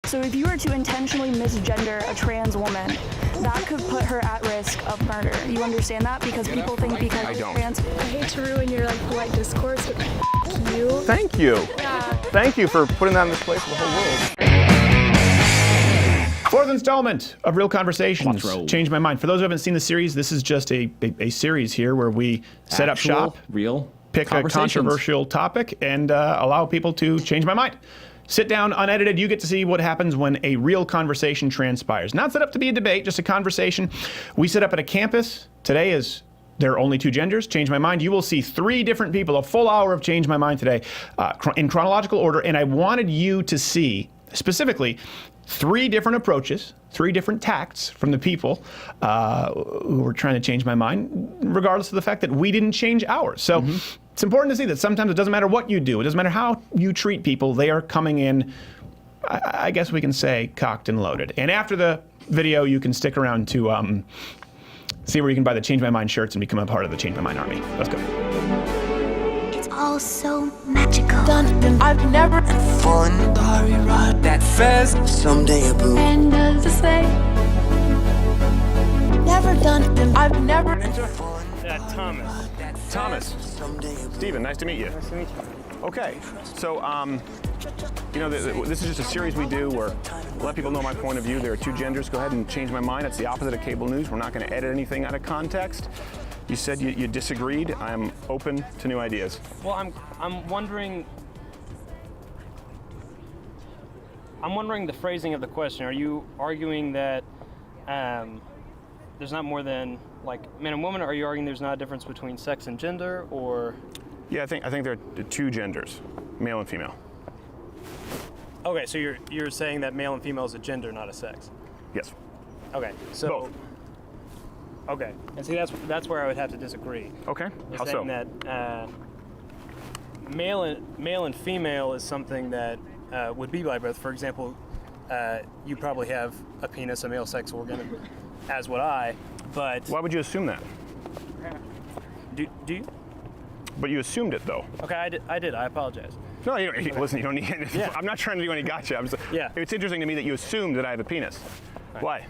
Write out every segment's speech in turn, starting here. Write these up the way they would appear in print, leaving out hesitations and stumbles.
So if you were to intentionally misgender a trans woman, that could put her at risk of murder. You understand that? Because people think because I don't. trans. I hate to ruin your polite discourse, but you. Thank you. Yeah. Thank you for putting that in this place for the whole world. Fourth installment of Real Conversations. Change My Mind. For those who haven't seen the series, this is just a series here where we set up shop, real pick a controversial topic, and allow people to change my mind. Sit down, unedited. You get to see what happens when a real conversation transpires. Not set up to be a debate, just a conversation. We set up at a campus. Today is there are only two genders. Change My Mind. You will see 3 different people, a full hour of Change My Mind today in chronological order. And I wanted you to see specifically 3 different approaches, 3 different tacts from the people who were trying to change my mind, regardless of the fact that we didn't change ours. So it's important to see that sometimes it doesn't matter what you do. It doesn't matter how you treat people. They are coming in, I guess we can say, cocked and loaded. And after the video, you can stick around to see where you can buy the Change My Mind shirts and become a part of the Change My Mind army. Let's go. It's all so magical. I've never fun story ride that fast someday a boo. And does it say? Never done. I've never Thomas. Steven, nice to meet you. Nice to meet you. Okay, so you know, this is just a series we do where let people know my point of view. There are 2 genders. Go ahead and change my mind. It's the opposite of cable news. We're not going to edit anything out of context. You said you disagreed. I'm open to new ideas. Well, I'm wondering the phrasing of the question. Are you arguing that there's not more than like man and woman? Or are you arguing there's not a difference between sex and gender, or? Yeah, I think there are 2 genders, male and female. Okay, so you're saying that male and female is a gender, not a sex. Yes. Okay, so. Both. Okay, and see that's where I would have to disagree. Okay. You're How so? saying that male and female is something that would be by birth. For example, you probably have a penis, a male sex organ, as would I. But Why would you assume that? do you? But you assumed it, though. Okay, I did. I apologize. No, you don't. Listen, you don't need. Yeah. I'm not trying to do any gotcha. I'm just, Yeah. It's interesting to me that you assumed that I have a penis. Why?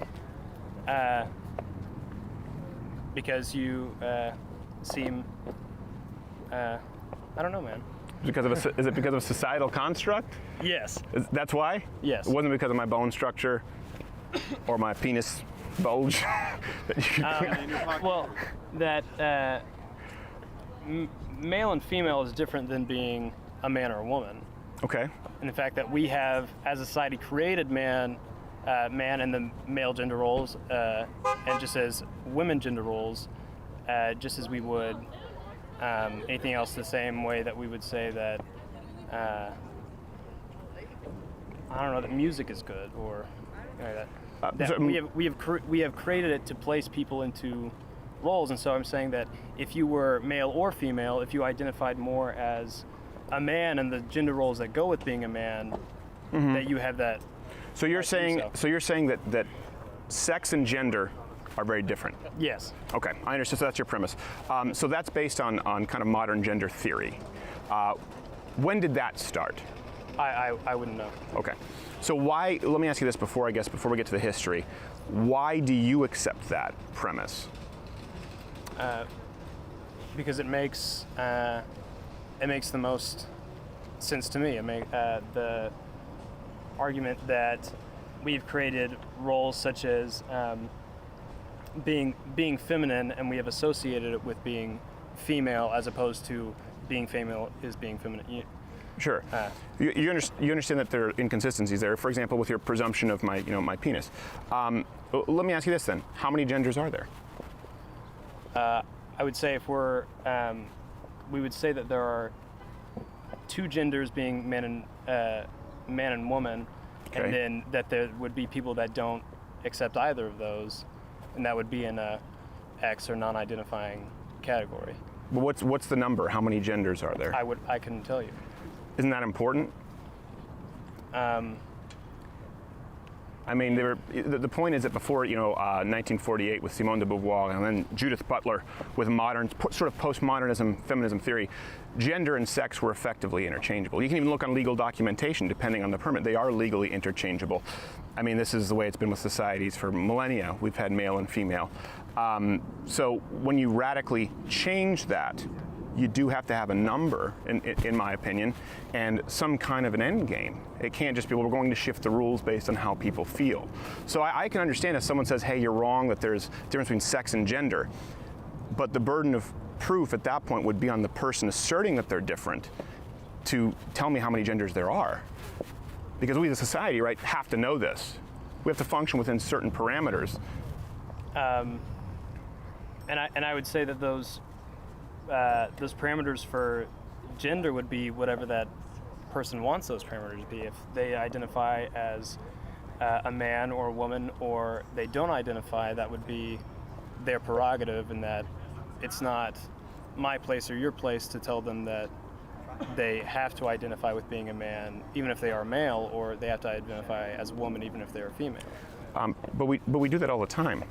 Because you seem. I don't know, man. Is it because of a societal construct? Yes. That's why? Yes. It wasn't because of my bone structure or my penis bulge. Well, that male and female is different than being a man or a woman. Okay. And the fact that we have, as a society, created man and the male gender roles, and just as women gender roles, just as we would anything else, the same way that we would say that I don't know, that music is good, or you know, that we have created it to place people into roles. And so I'm saying that if you were male or female, if you identified more as a man and the gender roles that go with being a man, that you have that. So you're saying that sex and gender are very different. Yes. Okay, I understand. So that's your premise. So that's based on kind of modern gender theory. When did that start? I wouldn't know. Okay. So why? Let me ask you this before we get to the history. Why do you accept that premise? Because it makes the most sense to me. It makes the argument that we've created roles such as being feminine, and we have associated it with being female, as opposed to being female is being feminine. Sure. You understand that there are inconsistencies there. For example, with your presumption of my penis. Let me ask you this then: how many genders are there? I would say if we would say that there are 2 genders, being man and woman, Okay. and then that there would be people that don't accept either of those, and that would be in a X or non-identifying category. But what's the number? How many genders are there? I couldn't tell you. Isn't that important? I I mean, the point is that before 1948 with Simone de Beauvoir and then Judith Butler with modern sort of postmodernism feminism theory, gender and sex were effectively interchangeable. You can even look on legal documentation depending on the permit. They are legally interchangeable. I mean, this is the way it's been with societies for millennia. We've had male and female. So when you radically change that, you do have to have a number, in my opinion, and some kind of an end game. It can't just be, well, we're going to shift the rules based on how people feel. So I can understand if someone says, hey, you're wrong, that there's a difference between sex and gender, but the burden of proof at that point would be on the person asserting that they're different to tell me how many genders there are. Because we as a society, right, have to know this. We have to function within certain parameters. And I would say that those parameters for gender would be whatever that person wants those parameters to be. If they identify as a man or a woman, or they don't identify, that would be their prerogative, and that it's not my place or your place to tell them that they have to identify with being a man even if they are male, or they have to identify as a woman even if they're female. But we do that all the time.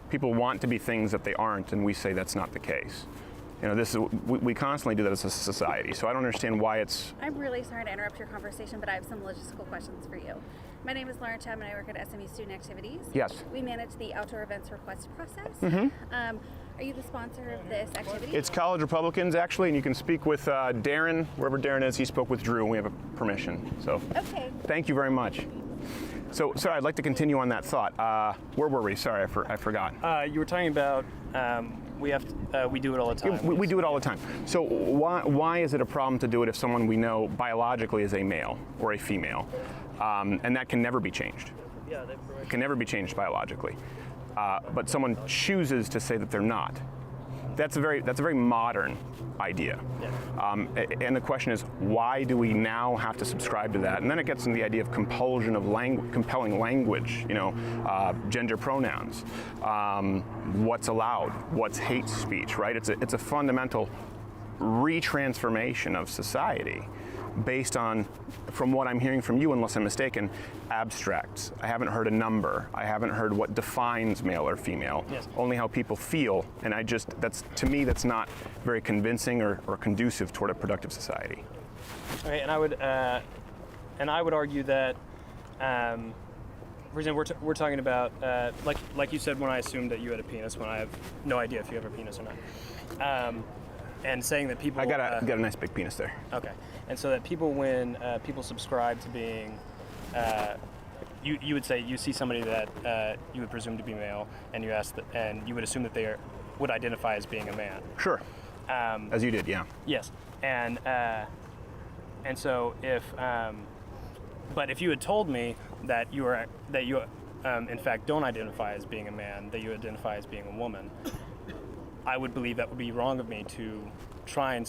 People want to be things that they aren't, and we say that's not the case. We constantly do that as a society, so I don't understand why it's... I'm really sorry to interrupt your conversation, but I have some logistical questions for you. My name is Lauren Chapman, and I work at SMU Student Activities. Yes. We manage the outdoor events request process. Mm-hmm. Are you the sponsor of this activity? It's College Republicans, actually, and you can speak with Darren, wherever Darren is. He spoke with Drew, and we have a permission. So, okay. Thank you very much. So, sorry, I'd like to continue on that thought. Where were we? Sorry, I forgot. You were talking about we do it all the time. We do it all the time. So why is it a problem to do it if someone we know biologically is a male or a female, and that can never be changed? Yeah, it can never be changed biologically. But someone chooses to say that they're not. That's a very modern idea. Yeah. And the question is, why do we now have to subscribe to that? And then it gets into the idea of compulsion of compelling language, gender pronouns, what's allowed, what's hate speech, right? It's a fundamental retransformation of society based on, from what I'm hearing from you, unless I'm mistaken, abstracts. I haven't heard a number. I haven't heard what defines male or female. Yes. Only how people feel. And to me, that's not very convincing or conducive toward a productive society. Okay, and I would argue that, for example, we're talking about, like you said, when I assumed that you had a penis, when I have no idea if you have a penis or not. And saying that people... I got a nice big penis there. Okay. And so that people, when people subscribe to being... you would say you see somebody that you would presume to be male, and you ask and you would assume that they would identify as being a man. Sure. As you did, yeah. Yes. And so but if you had told me that you in fact don't identify as being a man, that you identify as being a woman, I would believe that would be wrong of me to try and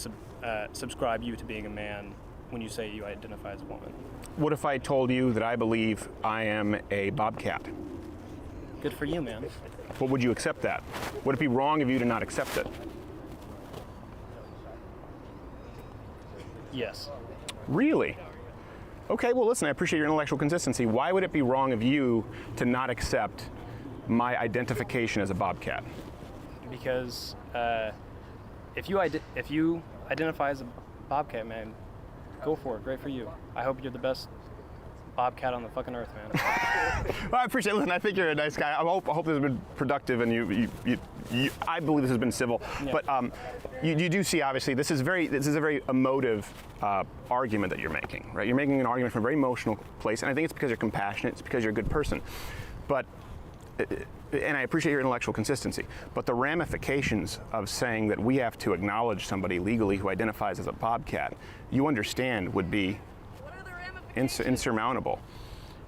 subscribe you to being a man when you say you identify as a woman. What if I told you that I believe I am a bobcat? Good for you, man. Well, would you accept that? Would it be wrong of you to not accept it? Yes. Really? Okay, well listen, I appreciate your intellectual consistency. Why would it be wrong of you to not accept my identification as a bobcat? Because if you identify as a bobcat, man, go for it. Great for you. I hope you're the best bobcat on the fucking earth, man. Well, I appreciate it. Listen, I think you're a nice guy. I hope this has been productive, and I believe this has been civil. Yeah. But you do see, obviously, this is a very emotive argument that you're making, right? You're making an argument from a very emotional place, and I think it's because you're compassionate. It's because you're a good person. But and I appreciate your intellectual consistency, but the ramifications of saying that we have to acknowledge somebody legally who identifies as a bobcat, you understand, would be insurmountable.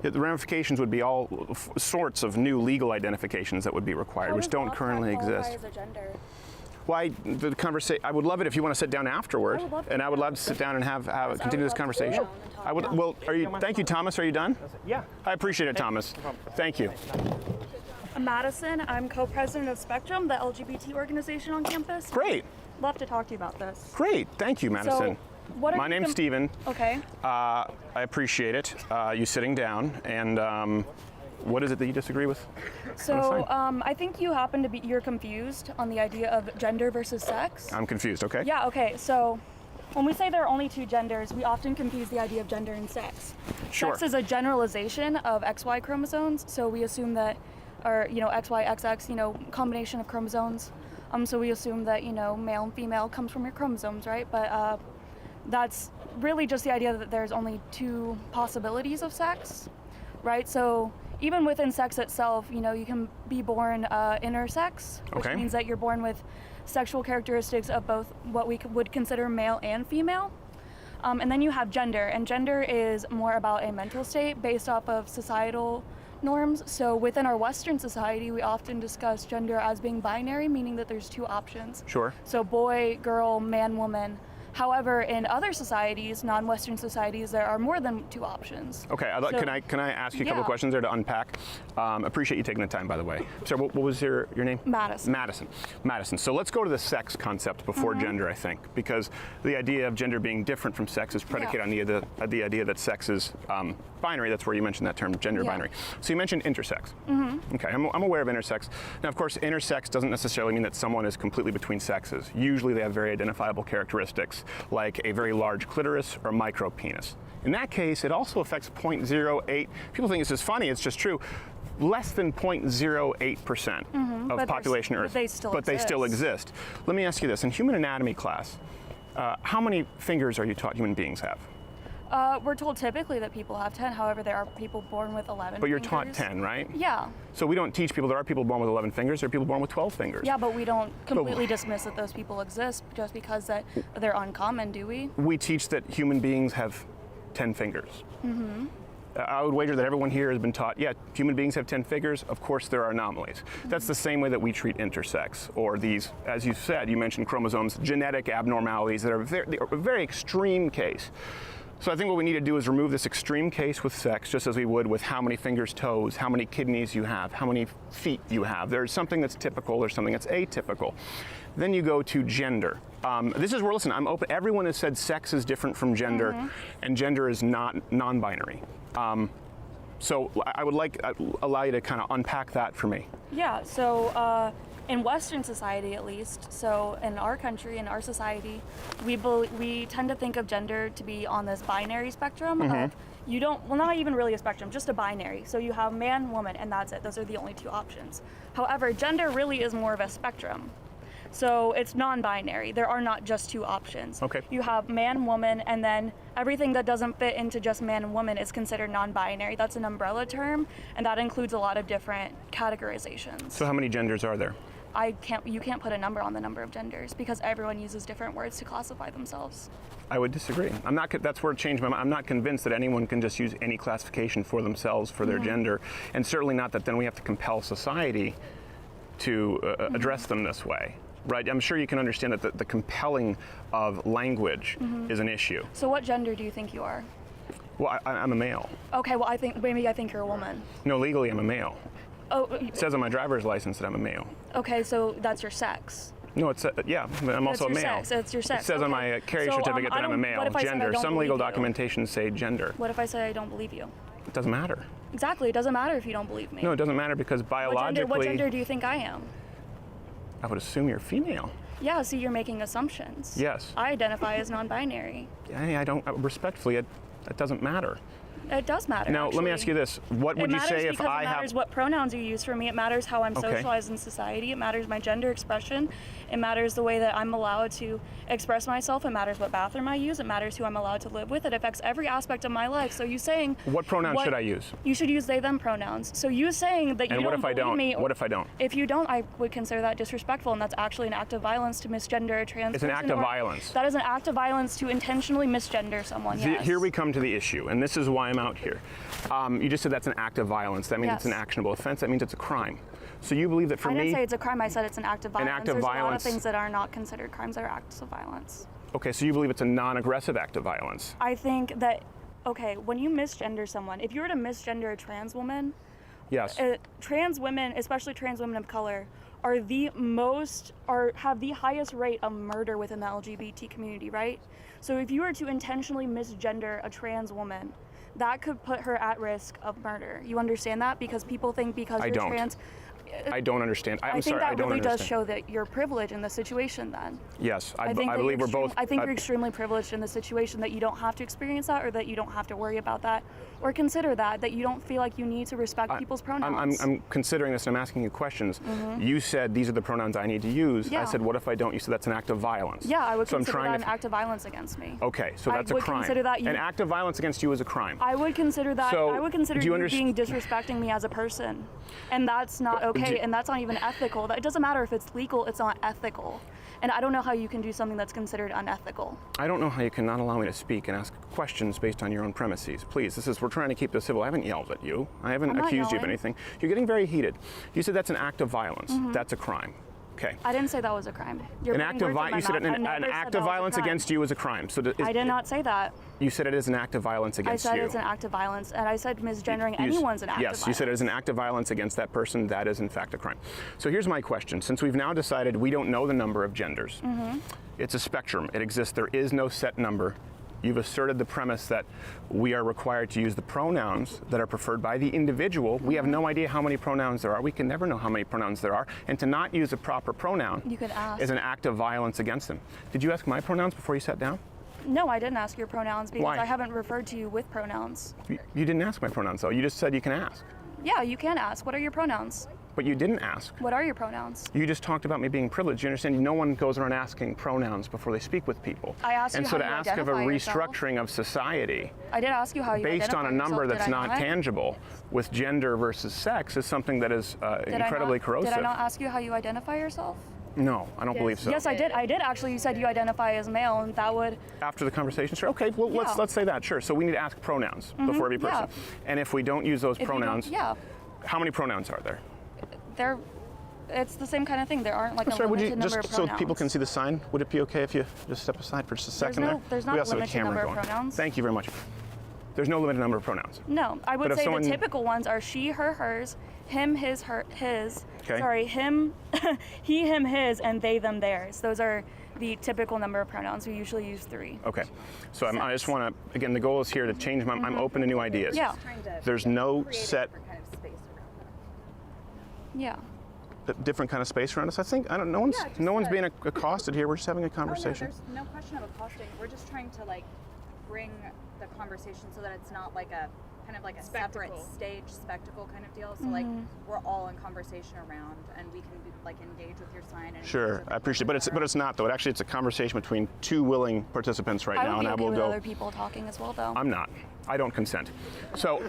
The ramifications would be all sorts of new legal identifications that would be required, which don't currently exist. Why the conversation? I would love it if you want to sit down afterward, and I would love to sit down and have continue this conversation. I would. Well, are you? Thank you, Thomas. Are you done? Yeah. I appreciate it, Thomas. Thank you. I'm Madison. I'm co-president of Spectrum, the LGBT organization on campus. Great. Love to talk to you about this. Great. Thank you, Madison. So, my name's Steven. Okay. I appreciate it. You sitting down, and What is it that you disagree with? So I think you're confused on the idea of gender versus sex. I'm confused, okay? Yeah, okay, so when we say there are only two genders, we often confuse the idea of gender and sex. Sure. Sex is a generalization of XY chromosomes, so we assume that, or, XY, XX, combination of chromosomes. So we assume that, male and female comes from your chromosomes, right? But that's really just the idea that there's only two possibilities of sex, right? So even within sex itself, you can be born intersex, which Okay. means that you're born with sexual characteristics of both what we would consider male and female. And then you have gender, and gender is more about a mental state based off of societal norms. So within our Western society, we often discuss gender as being binary, meaning that there's two options. Sure. So boy, girl, man, woman. However, in other societies, non-Western societies, there are more than two options. Okay, So- can I ask you a couple Yeah. questions there to unpack? Appreciate you taking the time, by the way. Sir, what was your name? Madison. Madison. So let's go to the sex concept before gender, I think, because the idea of gender being different from sex is predicated on the idea that sex is binary. That's where you mentioned that term, gender Yeah. binary. So you mentioned intersex. Okay, I'm aware of intersex. Now, of course, intersex doesn't necessarily mean that someone is completely between sexes. Usually they have very identifiable characteristics, like a very large clitoris or micro penis. In that case, it also affects 0.08. People think this is funny, it's just true. Less than 0.08% of But population but Earth. they still But they still exist. Let me ask you this. In human anatomy class, how many fingers are you taught human beings have? We're told typically that people have 10. However, there are people born with 11 But you're fingers. taught 10, right? Yeah. So we don't teach people, there are people born with 11 fingers, there are people born with 12 fingers. Yeah, but we don't completely dismiss that those people exist just because that they're uncommon, do we? We teach that human beings have 10 fingers. I would wager that everyone here has been taught, yeah, human beings have 10 fingers. Of course, there are anomalies. That's the same way that we treat intersex, or these, as you said, you mentioned chromosomes, genetic abnormalities that are a very extreme case. So I think what we need to do is remove this extreme case with sex, just as we would with how many fingers, toes, how many kidneys you have, how many feet you have. There's something that's typical, there's something that's atypical. Then you go to gender. This is where, listen, I'm open. Everyone has said sex is different from gender, and gender is not non-binary. So I would allow you to kind of unpack that for me. Yeah, so in Western society at least, so in our country, in our society, we tend to think of gender to be on this binary spectrum of not even really a spectrum, just a binary. So you have man, woman, and that's it. Those are the only two options. However, gender really is more of a spectrum. So it's non-binary. There are not just two options. Okay. You have man, woman, and then everything that doesn't fit into just man and woman is considered non-binary. That's an umbrella term, and that includes a lot of different categorizations. So how many genders are there? You can't put a number on the number of genders because everyone uses different words to classify themselves. I would disagree. That's where it changed my mind. I'm not convinced that anyone can just use any classification for themselves for their gender, and certainly not that then we have to compel society to address them this way. Right, I'm sure you can understand that the compelling of language is an issue. So what gender do you think you are? Well, I'm a male. Okay, well I think you're a woman. No, legally I'm a male. Oh, It says on my driver's license that I'm a male. okay, so that's your sex. No, I'm also a your male. sex. It's your sex. It says on Okay. my carrier So, certificate that I'm a what male. if I said I Gender. don't Some legal believe you? documentations say gender. What if I say I don't believe you? It doesn't matter. Exactly, it doesn't matter if you don't believe me. No, it doesn't matter because biologically, What gender do you think I am? I would assume you're female. Yeah, see, you're making assumptions. Yes. I identify as non-binary. I don't, respectfully, it doesn't matter. It does matter. Now, let me ask you this. What would you say if I It matters have... what pronouns you use for me. It matters how I'm Okay. socialized in society. It matters my gender expression. It matters the way that I'm allowed to express myself. It matters what bathroom I use. It matters who I'm allowed to live with. It affects every aspect of my life. So you saying... What pronoun should I use? You should use they, them pronouns. So you saying that you And what don't if I believe don't? me... What if I don't? If you don't, I would consider that disrespectful, and that's actually an act of violence to misgender a trans It's an person, act of or- violence. That is an act of violence to intentionally misgender someone, yes. Here we come to the issue, and this is why I'm out here. You just said that's an act of violence. That means it's an Yes. actionable offense. That means it's a crime. So you believe that for I me... didn't say it's a crime, I said it's an act of violence. act of There's a lot of violence. things that are not considered crimes that are acts of violence. Okay, so you believe it's a non-aggressive act of violence. I think that, okay, when you misgender someone, if you were to misgender a trans woman, Yes. trans women, especially trans women of color, have the highest rate of murder within the LGBT community, right? So if you were to intentionally misgender a trans woman, that could put her at risk of murder. You understand that? Because people think because I you're don't. trans. I don't understand. I I'm think sorry, I that don't really does understand. show that you're privileged in the situation then. Yes, I that believe you're we're both. I think you're extremely privileged in the situation that you don't have to experience that, or that you don't have to worry about that, or consider that you don't feel like you need to respect people's pronouns. I'm considering this and I'm asking you questions. You said these are the pronouns I need to use. Yeah. I said, what if I don't? You said that's an act of violence. Yeah, I would so consider I'm that trying an act of violence against me. Okay, so I that's a would crime. consider that an act of violence against you is a crime. I would consider that. So, I would consider do you you being disrespecting me as a person, and that's not okay, and that's not even ethical. It doesn't matter if it's legal; it's not ethical. And I don't know how you can do something that's considered unethical. I don't know how you can not allow me to speak and ask questions based on your own premises. Please, we're trying to keep this civil. I haven't yelled at you. I haven't I'm not accused you of yelling. anything. You're getting very heated. You said that's an act of violence. That's a crime. Okay. I didn't say that was a crime. You're An putting act of words in my you said mouth. I an never said act that of was a violence crime. against you is a crime. So I did not say that. You said it is an act of violence I against said you. it's an act of violence, and I said misgendering anyone's an act of violence. Yes, you said it is an act of violence against that person. That is in fact a crime. So here's my question. Since we've now decided we don't know the number of genders, it's a spectrum. It exists. There is no set number. You've asserted the premise that we are required to use the pronouns that are preferred by the individual. We have no idea how many pronouns there are. We can never know how many pronouns there are. And to not use a proper pronoun You could ask. is an act of violence against them. Did you ask my pronouns before you sat down? No, I didn't ask your pronouns because Why? I haven't referred to you with pronouns. You didn't ask my pronouns, though. You just said you can ask. Yeah, you can ask. What are your pronouns? But you didn't ask. What are your pronouns? You just talked about me being privileged. You understand? No one goes around asking pronouns before they speak with people. I asked you and so how to you ask of a identify yourself. restructuring of society I did ask you how you based on identify a number yourself. that's Did I not tangible with gender versus sex is something that is incredibly corrosive. Did I not ask you how you identify yourself? No, I don't believe so. Yes, I did. I did actually. You said you identify as male, and that would. After the conversation, sure. Okay, well, Yeah. let's say that. Sure. So we need to ask pronouns before every person. yeah. And if we don't use those if you don't- pronouns, Yeah, how many pronouns are there? they're. It's the same kind of thing. There aren't like a Sorry, would you limited number just of so pronouns. people can see the sign? Would it be okay if you just step aside for just a second no- there? there's not we a also have a limited camera number of going. pronouns. Thank you very much. There's no limited number of pronouns. No, I would But if say someone- the typical ones are she, her, hers, him, his, her, his. Okay. Sorry, him, he, him, his, and they, them, theirs. Those are the typical number of pronouns. We usually use 3. Okay. So I just want to, again, the goal is here to change my, I'm open to new ideas. Yeah. There's no set, Kind of space around them. Yeah. different kind of space around us. I think, I don't, no one's, Yeah, just no one's a- being accosted here. We're just having a Oh, no, conversation. there's no question of accosting. We're just trying to bring the conversation so that it's not like a kind of like a separate stage spectacle kind of deal. So we're all in conversation around, and we can engage with your sign. And Sure, I appreciate it. But it's not, though. It's a conversation between 2 willing participants right I now, would and be I okay will with go. other people talking as well, though. I'm not. I don't consent. So,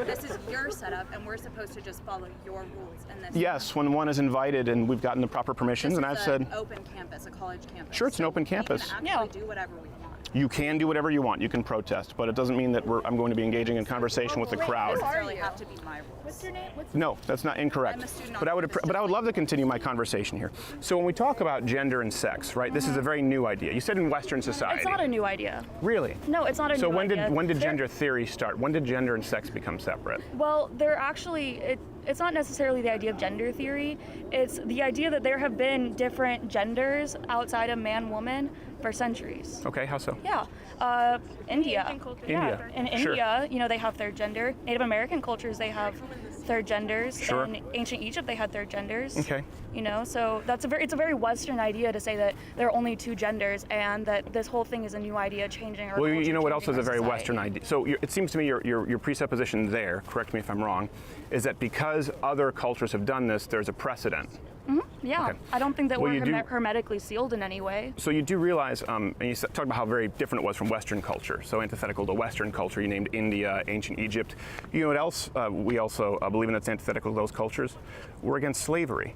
this is your setup, and we're supposed to just follow your rules. And this yes, when one is invited and we've gotten the proper permissions, this and is I've an said, open campus, a college campus. Sure, it's an open campus. We can Yeah. actually do whatever we want. you can do whatever you want. You can protest, but it doesn't mean that I'm going to be engaging in conversation with the crowd. Necessarily have to be my rules. What's your name? No, that's not incorrect. I'm a student But I would, on campus, but I would love to continue my conversation here. So when we talk about gender and sex, right? This is a very new idea. You said in Western society. It's not a new idea. Really? No, it's not a So new idea. when did There- gender theory start? When did gender and sex become separate? Well, they're actually, it's not necessarily the idea of gender theory. It's the idea that there have been different genders outside of man-woman for centuries. Okay, how so? Yeah, India. India. Yeah, in Sure. India, they have third gender. Native American cultures, they have third genders. Sure. In ancient Egypt, they had third genders. Okay. So it's a very Western idea to say that there are only 2 genders and that this whole thing is a new idea changing our Well, culture, you know what else changing is a our very society. Western idea? So it seems to me your presupposition there, correct me if I'm wrong, is that because other cultures have done this, there's a precedent. Yeah, Okay. I don't think that Well, we're you do- hermetically sealed in any way. So you do realize, and you talked about how very different it was from Western culture. So antithetical to Western culture, you named India, ancient Egypt. You know what else? We also believe in that's antithetical to those cultures. We're against slavery.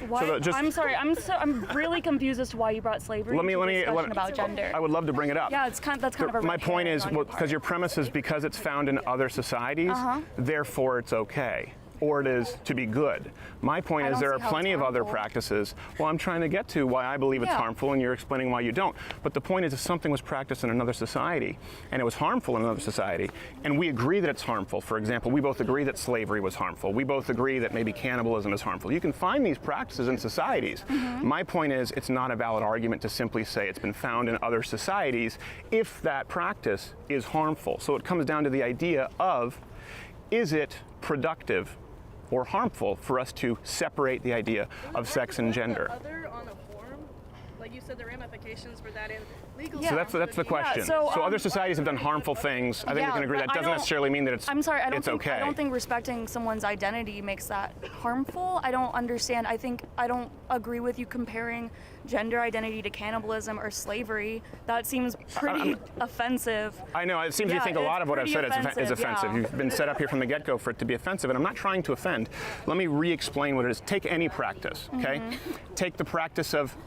Why? that just- I'm sorry. I'm really confused as to why you brought slavery Let me- into let me- discussion let- about gender. I would love to bring it up. Yeah, that's kind of a My red point herring is, on your because part. your premise is because it's found in other societies, therefore it's okay. or it is to be good. My point I is don't there are see how plenty it's of other harmful. practices. Well, I'm trying to get to why I believe it's Yeah. harmful, and you're explaining why you don't. But the point is, if something was practiced in another society, and it was harmful in another society, and we agree that it's harmful, for example, we both agree that slavery was harmful, we both agree that maybe cannibalism is harmful. You can find these practices in societies. My point is, it's not a valid argument to simply say it's been found in other societies if that practice is harmful. So it comes down to the idea of, is it productive or harmful for us to separate the idea of sex and gender? Other on a form, like you said, the ramifications for that in legal. Yeah. So that's the question. so, Other societies have done harmful things. I think we can agree that but I doesn't don't- necessarily mean that it's I'm sorry, I don't it's think okay. I don't think respecting someone's identity makes that harmful. I don't understand. I don't agree with you comparing gender identity to cannibalism or slavery. That seems pretty offensive. I know, it seems you Yeah, think a lot it's of what I've pretty said is offensive, offensive. yeah. You've been set up here from the get-go for it to be offensive, and I'm not trying to offend. Let me re-explain what it is. Take any practice, okay? Take the practice of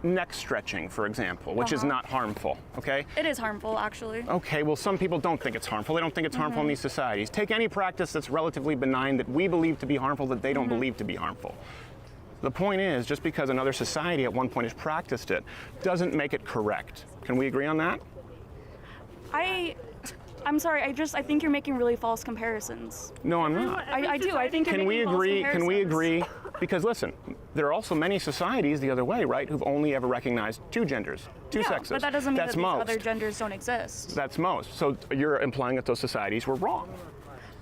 neck stretching, for example, which is not harmful, okay? It is harmful, actually. Okay, well, some people don't think it's harmful. They don't think it's harmful in these societies. Take any practice that's relatively benign that we believe to be harmful that they don't believe to be harmful. The point is, just because another society at one point has practiced it doesn't make it correct. Can we agree on that? I'm sorry. I think you're making really false comparisons. No, I'm not. I do. I think you're Can we making false agree? Can we comparisons. agree? Because listen, there are also many societies the other way, right, who've only ever recognized two genders, two Yeah, sexes. but that doesn't mean That's that these most. other genders don't exist. That's most. So you're implying that those societies were wrong.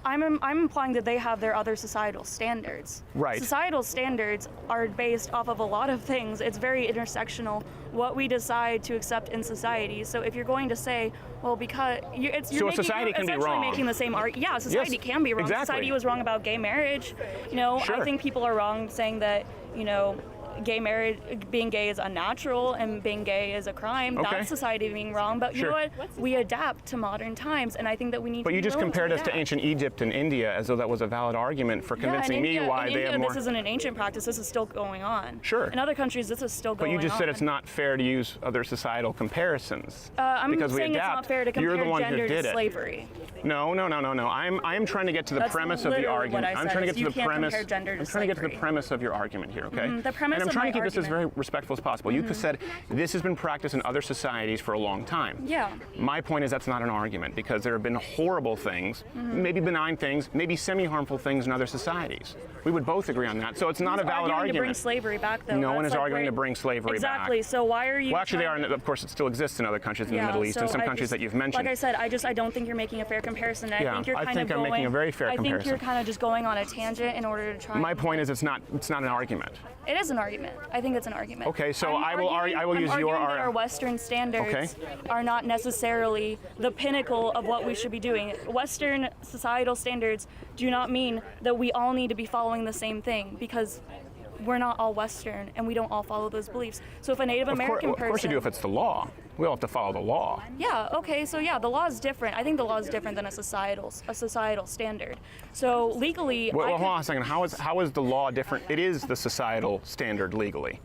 I'm implying that they have their other societal standards. Right. Societal standards are based off of a lot of things. It's very intersectional what we decide to accept in society. So if you're going to say, well, because you're So a society can be essentially wrong. making the same argument. Yeah, society Yes, can be wrong. exactly. Society was wrong about gay marriage. You know, Sure. I think people are wrong saying that, you know, gay marriage, being gay is unnatural and being gay is a crime. Okay. That's society being wrong. But you Sure. know what? We adapt to modern times, and I think that we need But to you be just willing compared us to adapt. ancient Egypt and India as though that was a valid argument for convincing in me India, why in they India, have more. this isn't an ancient practice. This is still going on. Sure. In other countries, this is still But going on. you just said it's not fair to use other societal comparisons. I'm because we saying adapt. it's not fair to compare You're the one gender who did to it. slavery. No. I'm trying to get to the That's premise of the literally argument. what I I'm said, trying to is get to you the can't premise. compare gender to I'm trying to get to the slavery. premise of your argument here, okay? the premise and I'm of trying my to keep this as very argument. respectful as possible. You said this has been practiced in other societies for a long time. Yeah. My point is that's not an argument because there have been horrible things, maybe benign things, maybe semi-harmful things in other societies. We would both agree on that. So it's not a valid arguing argument. to bring slavery back, though. No one That's is like arguing where- to bring slavery exactly. back. So why are you? Well, actually, they trying- are. Of course, it still exists in other countries in Yeah, the Middle East and so some I countries just- that you've mentioned. Like I said, I don't think you're making a fair comparison. Yeah, I think you're I kind think of I'm going. making a very fair I think comparison. you're kind of just going on a tangent in order to try. My and- point is it's not an argument. It is an argument. I think it's an argument. Okay, so I'm I will arguing use your that our Western standards Okay. are not necessarily the pinnacle of what we should be doing. Western societal standards do not mean that we all need to be following the same thing because we're not all Western and we don't all follow those beliefs. So if a Native American Of person, course you do if it's the law. We all have to follow the law. yeah, okay, so yeah, the law is different. I think the law is different than a societal standard. So legally, Well, I hold on a could- second. How is the law different? It is the societal standard legally.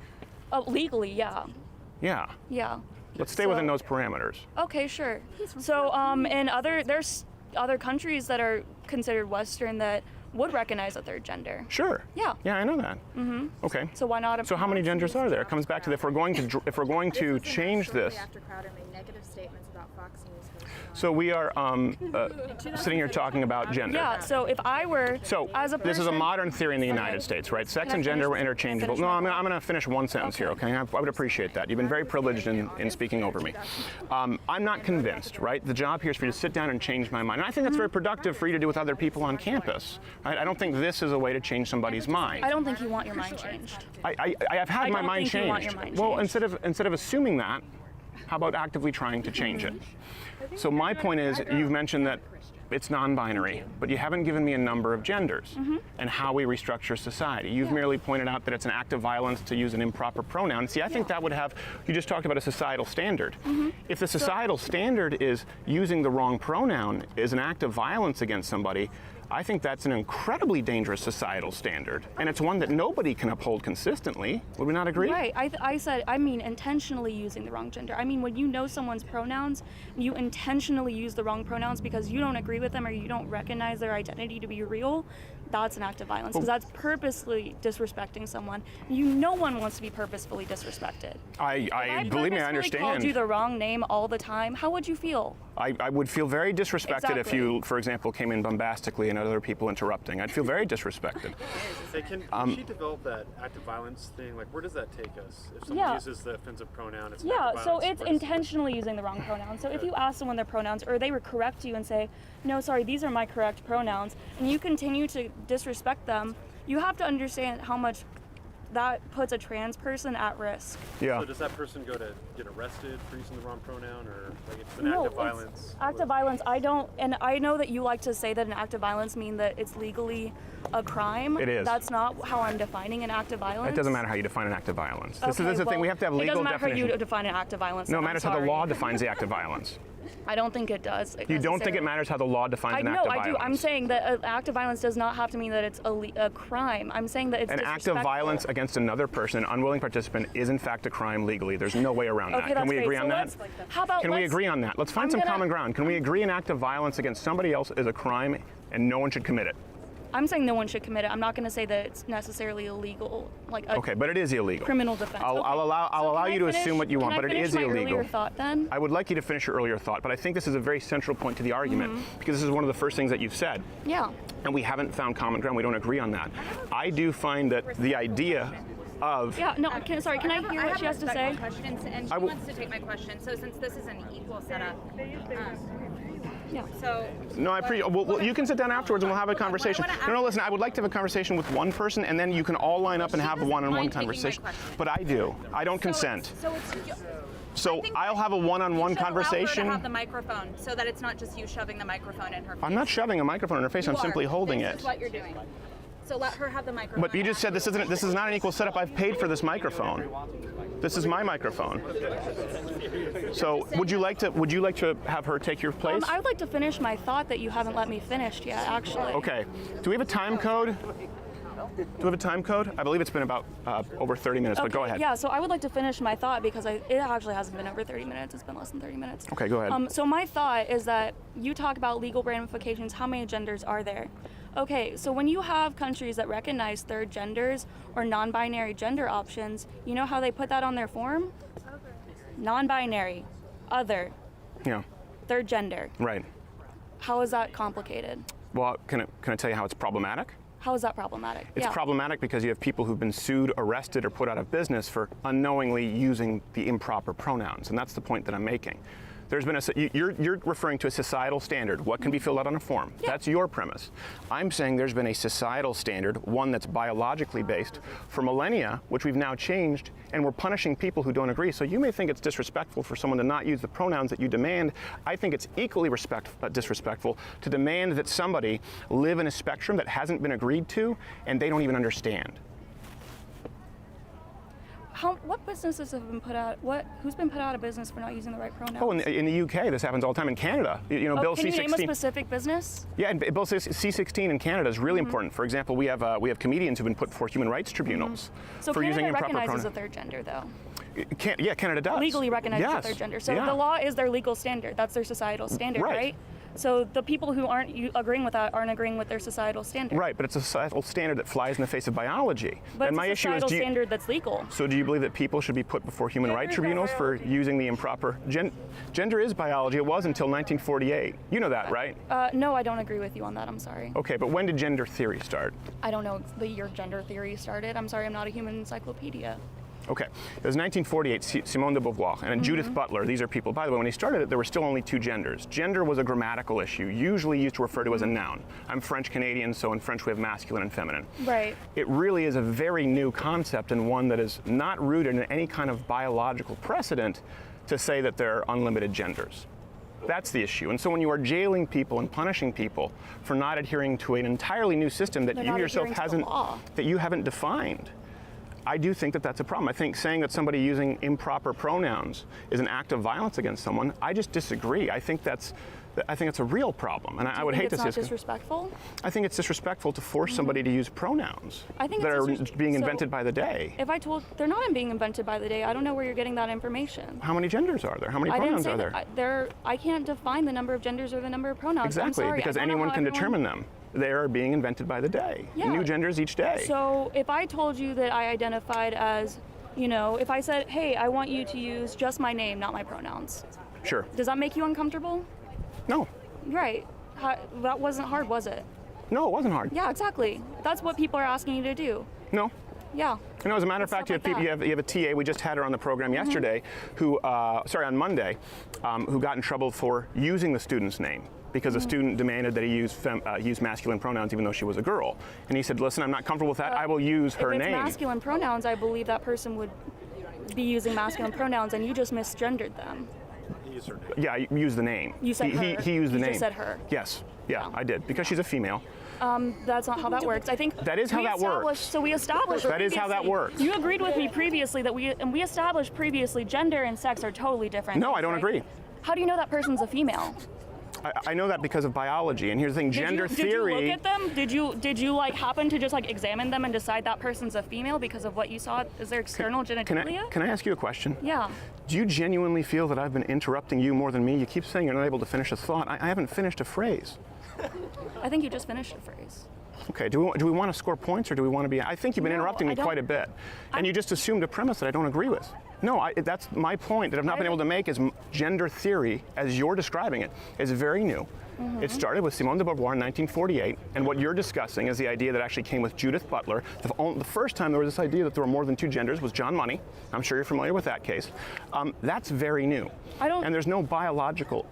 legally, yeah, Yeah. yeah. Let's stay So- within those parameters. Okay, sure. So, there's other countries that are considered Western that would recognize a third gender. Sure. Yeah. Yeah, I know that. Mm-hmm. Okay. So why not? So how many genders are there? It comes back to if we're going to change this. After Crowder made negative statements about Fox News. So we are sitting here talking about gender. Yeah. So if I were, So as a person, this is a modern theory in the United States, right? Sex and gender were interchangeable. No, I'm going to finish one sentence here, okay? I would appreciate that. You've been very privileged in speaking over me. I'm not convinced, right? The job here is for you to sit down and change my mind. And I think that's very productive for you to do with other people on campus. Right? I don't think this is a way to change somebody's mind. I don't think you want your mind changed. I have had I my don't mind think you want changed. your mind Well, changed. instead of assuming that, how about actively trying to change it? So my point is, you've mentioned that it's non-binary, but you haven't given me a number of genders and how we restructure society. You've merely pointed out that it's an act of violence to use an improper pronoun. See, I think that would have, you just talked about a societal standard. If the societal standard is using the wrong pronoun is an act of violence against somebody, I think that's an incredibly dangerous societal standard, and it's one that nobody can uphold consistently. Would we not agree? Right. I mean intentionally using the wrong gender. I mean when you know someone's pronouns, you intentionally use the wrong pronouns because you don't agree with them or you don't recognize their identity to be real, that's an act of violence because that's purposely disrespecting someone. No one wants to be purposefully disrespected. I believe me, I If I understand. called you the wrong name all the time, how would you feel? I would feel very disrespected if Exactly. you, for example, came in bombastically and other people interrupting. I'd feel very disrespected. Hey, can she develop that active violence thing? Like, where does that take us? If someone Yeah. uses the offensive pronoun, it's Yeah, active so violence. it's Where does- intentionally using the wrong pronouns. So if you ask someone their pronouns or they would correct you and say, no, sorry, these are my correct pronouns, and you continue to disrespect them, you have to understand how much that puts a trans person at risk. Yeah. So does that person go to get arrested for using the wrong pronoun, or like it's an act of violence? Act of violence, I know that you like to say that an act of violence means that it's legally a crime. It is. That's not how I'm defining an act of violence. It doesn't matter how you define an act of violence. This Okay, is the thing. We have to have it legal doesn't matter how definition. you define an act of violence. No, it then, matters I'm how the law sorry. defines the act of violence. I don't think it does. You don't think it matters how the law defines an act of violence? I do. I'm saying that an act of violence does not have to mean that it's a crime. I'm saying that it's An act of disrespectful. violence against another person, an unwilling participant, is in fact a crime legally. There's no way around Okay, that. Can that's we great. agree So on that? let's- How about Can we let's- agree on that? Let's find I'm some gonna- common ground. Can we agree an act of violence against somebody else is a crime and no one should commit it? I'm saying no one should commit it. I'm not going to say that it's necessarily illegal, like a Okay, but it is illegal. criminal defense. I'll Okay. allow So allow can you I to finish- assume what you want, can but I it is finish my illegal. earlier thought then? I would like you to finish your earlier thought, but I think this is a very central point to the argument because this is one of the first things that you've said. Yeah. And we haven't found common ground. We don't agree on that. I do find that the idea of Yeah. No. Sorry. Can I hear what she has to say? Question, and she wants to take my question. So since this is an equal setup, Yeah. so no, I appreciate. Well, you can sit down afterwards and we'll have a conversation. No, listen. I would like to have a conversation with one person, and then you can all line up and have a one-on-one mind taking my conversation. question. But I do. I don't consent. So it's. So I'll have a one-on-one conversation. To have the microphone, so that it's not just you shoving the microphone in her face. I'm not shoving a microphone in her face. I'm You simply are. holding This it. is what you're doing. So let her have the microphone. But you just said this is not an equal setup. I've paid for this microphone. This is my microphone. So would you like to have her take your place? I would like to finish my thought that you haven't let me finish yet. Actually. Okay. Do we have a time code? Do we have a time code? I believe it's been about over 30 minutes, but go Okay, ahead. Yeah, so I would like to finish my thought because it actually hasn't been over 30 minutes. It's been less than 30 minutes. Okay, go ahead. So my thought is that you talk about legal ramifications. How many genders are there? Okay, so when you have countries that recognize third genders or non-binary gender options, you know how they put that on their form? Non-binary, other, Yeah, third gender. right. How is that complicated? Well, can I tell you how it's problematic? How is that problematic? It's problematic because you have people who've been sued, arrested, or put out of business for unknowingly using the improper pronouns, and that's the point that I'm making. There's been you're referring to a societal standard. What can be filled out on a form? Yeah. That's your premise. I'm saying there's been a societal standard, one that's biologically based, for millennia, which we've now changed, and we're punishing people who don't agree. So you may think it's disrespectful for someone to not use the pronouns that you demand. I think it's equally disrespectful to demand that somebody live in a spectrum that hasn't been agreed to, and they don't even understand. What businesses have been put out? Who's been put out of business for not using the right pronouns? Oh, in the UK, this happens all the time. In Canada, Bill can C-16. you name a specific business? Yeah, and Bill C-16 in Canada is really important. For example, we have comedians who've been put before human rights tribunals So for Canada using improper recognizes pronouns. a third gender, though. Canada does. Legally recognizes Yes. a third gender. So Yeah. the law is their legal standard. That's their societal standard, Right. right? So the people who aren't agreeing with that aren't agreeing with their societal standard. Right, but it's a societal standard that flies in the face of biology. But and it's my a issue is, societal standard that's legal. so do you believe that people should be put before human rights tribunals for using the improper gender is biology? It was until 1948. You know that, right? No, I don't agree with you on that. I'm sorry. Okay, but when did gender theory start? I don't know the year gender theory started. I'm sorry, I'm not a human encyclopedia. Okay, it was 1948, Simone de Beauvoir and Judith Butler. These are people, by the way, when he started it, there were still only two genders. Gender was a grammatical issue, usually used to refer to as a noun. I'm French-Canadian, so in French we have masculine and feminine. Right. It really is a very new concept and one that is not rooted in any kind of biological precedent to say that there are unlimited genders. That's the issue. And so when you are jailing people and punishing people for not adhering to an entirely new system that They're you not yourself adhering to the law. that you haven't defined, I do think that that's a problem. I think saying that somebody using improper pronouns is an act of violence against someone, I just disagree. I think that's I think it's a real problem, and I would hate to see it's this. not disrespectful. I think it's disrespectful to force somebody to use pronouns I think that it's are being invented by the day. If I told, they're not being invented by the day. I don't know where you're getting that information. How many genders are there? How many I didn't pronouns say are there? that. I can't define the number of genders or the number of pronouns. I'm Exactly, sorry. because I don't know anyone how can everyone- determine them. They are being invented by the day. Yeah. New genders each day. So if I told you that I identified as, if I said, hey, I want you to use just my name, not my pronouns, Sure. does that make you uncomfortable? No. Right. That wasn't hard, was it? No, it wasn't hard. Yeah, exactly. That's what people are asking you to do. No. Yeah. You know, as a matter of fact, you Stuff have, like people, you have a TA. We just had her on the program yesterday, on Monday, who got in trouble for using the student's name because a student demanded that he use masculine pronouns even though she was a girl. And he said, "Listen, I'm not comfortable with that. I will use her If it's name." masculine pronouns, I believe that person would be using masculine pronouns, and you just misgendered them. Yeah, you use the name. You said he her. He used the You name. just said her. Yes. Yeah, I did because she's a female. That's not how that works. I think That is how we that established- works. So we established. That is how that previously- works. You agreed with me previously that we established previously gender and sex are totally different. No, things, I don't right? agree. How do you know that person's a female? I know that because of biology. And here's the thing: gender did theory. you look at them? Did you like happen to just like examine them and decide that person's a female because of what you saw? Is there external genitalia? Can I ask you a question? Yeah. Do you genuinely feel that I've been interrupting you more than me? You keep saying you're not able to finish a thought. I haven't finished a phrase. I think you just finished the phrase. Okay, do we want to score points or do we want to be? I think you've been No, interrupting me I don't- quite a bit. And you just assumed a premise that I don't agree with. No, that's my point that I've not been able to make is gender theory, as you're describing it, is very new. It started with Simone de Beauvoir in 1948, and what you're discussing is the idea that actually came with Judith Butler. The first time there was this idea that there were more than two genders was John Money. I'm sure you're familiar with that case. That's very new. And there's no biological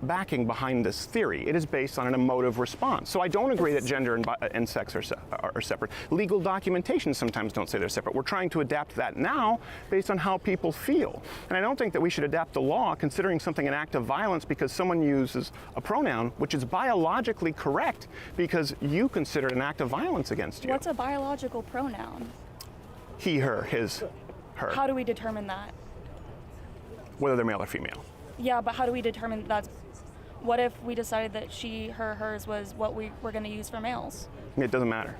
backing behind this theory. It is based on an emotive response. So I don't agree that gender and sex are separate. Legal documentation sometimes don't say they're separate. We're trying to adapt that now based on how people feel. And I don't think that we should adapt the law considering something an act of violence because someone uses a pronoun which is biologically correct because you consider it an act of violence against you. What's a biological pronoun? He, her, his, her. How do we determine that? Whether they're male or female. Yeah, but how do we determine that's? What if we decided that she, her, hers was what we were going to use for males? It doesn't matter.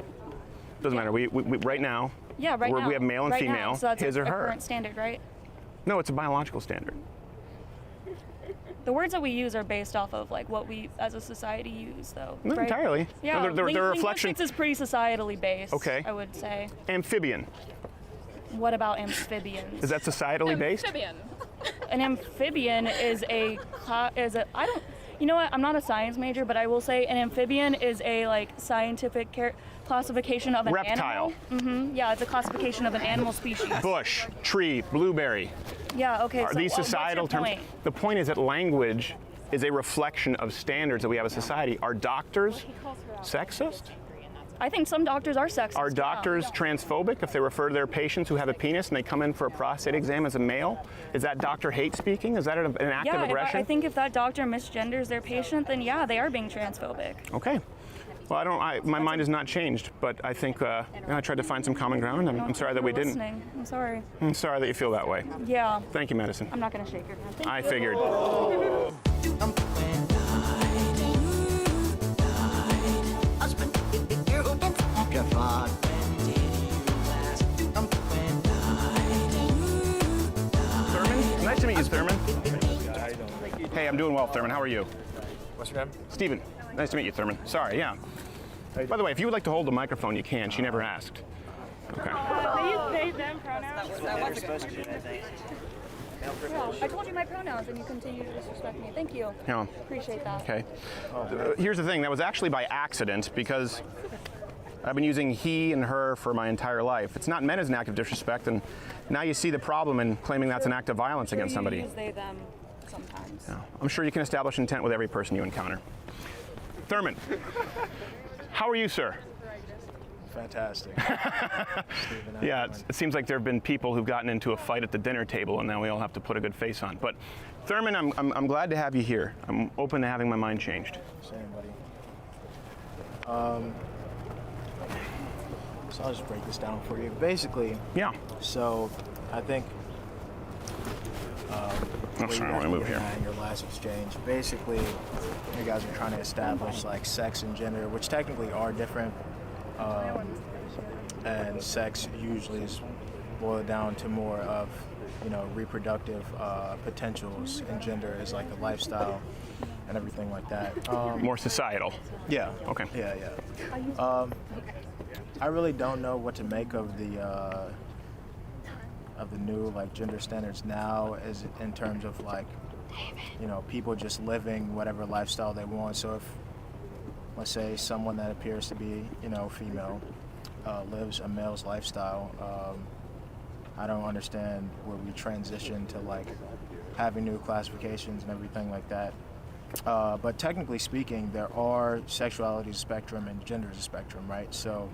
Doesn't matter. We right now. Yeah, right now. We have male and right female. Now. So that's his a or her. current standard, right? No, it's a biological standard. The words that we use are based off of like what we as a society use, though. Not right? entirely. Yeah, No, they're a reflection. Linguistics is pretty societally based. Okay. I would say. Amphibian. What about amphibians? Is that societally based? An amphibian is I don't. You know what? I'm not a science major, but I will say an amphibian is a like scientific classification of an Reptile. animal. Yeah, it's a classification of an animal species. Bush, tree, blueberry. Yeah. Okay. Are so these what's your societal terms? point? The point is that language is a reflection of standards that we have as a society. Are doctors sexist? I think some doctors are sexist. Are yeah. doctors transphobic if they refer to their patients who have a penis and they come in for a prostate exam as a male? Is that doctor hate speaking? Is that an act of aggression? I think if that doctor misgenders their patient, then yeah, they are being transphobic. Okay. Well, my mind has not changed, but I think I tried to find some common ground. I'm sorry that we didn't. Listening. I'm sorry. I'm sorry that you feel that way. Yeah. Thank you, Madison. I'm not gonna shake your hand. Thank I you. figured. Thurman? Nice to meet you, Thurman. Hey, I'm doing well, Thurman. How are you? What's your name? Steven. Nice to meet you, Thurman. Sorry, yeah. By the way, if you would like to hold the microphone, you can. She never asked. Okay. They, them pronouns. I told you my pronouns and you continue to disrespect me. Thank you. Yeah. Appreciate that. Okay. Here's the thing. That was actually by accident because I've been using he and her for my entire life. It's not meant as an act of disrespect, and now you see the problem in claiming that's an act of violence against somebody. You use they, them sometimes. Yeah. I'm sure you can establish intent with every person you encounter. Thurman, how are you, sir? Fantastic. Yeah, it seems like there have been people who've gotten into a fight at the dinner table, and now we all have to put a good face on. But Thurman, I'm glad to have you here. I'm open to having my mind changed. Same, buddy. So I'll just break this down for you. Basically, Yeah. so I think I'm sorry, I want to move here. In your last exchange, basically, you guys are trying to establish like sex and gender, which technically are different. And sex usually is boiled down to more of, reproductive potentials, and gender is like a lifestyle and everything like that. More societal. Yeah. Okay. Yeah. I really don't know what to make of the new like gender standards now, as in terms of like, people just living whatever lifestyle they want. So if, let's say, someone that appears to be, female, lives a male's lifestyle, I don't understand where we transition to like having new classifications and everything like that. But technically speaking, there are sexuality is a spectrum and gender is a spectrum, right? So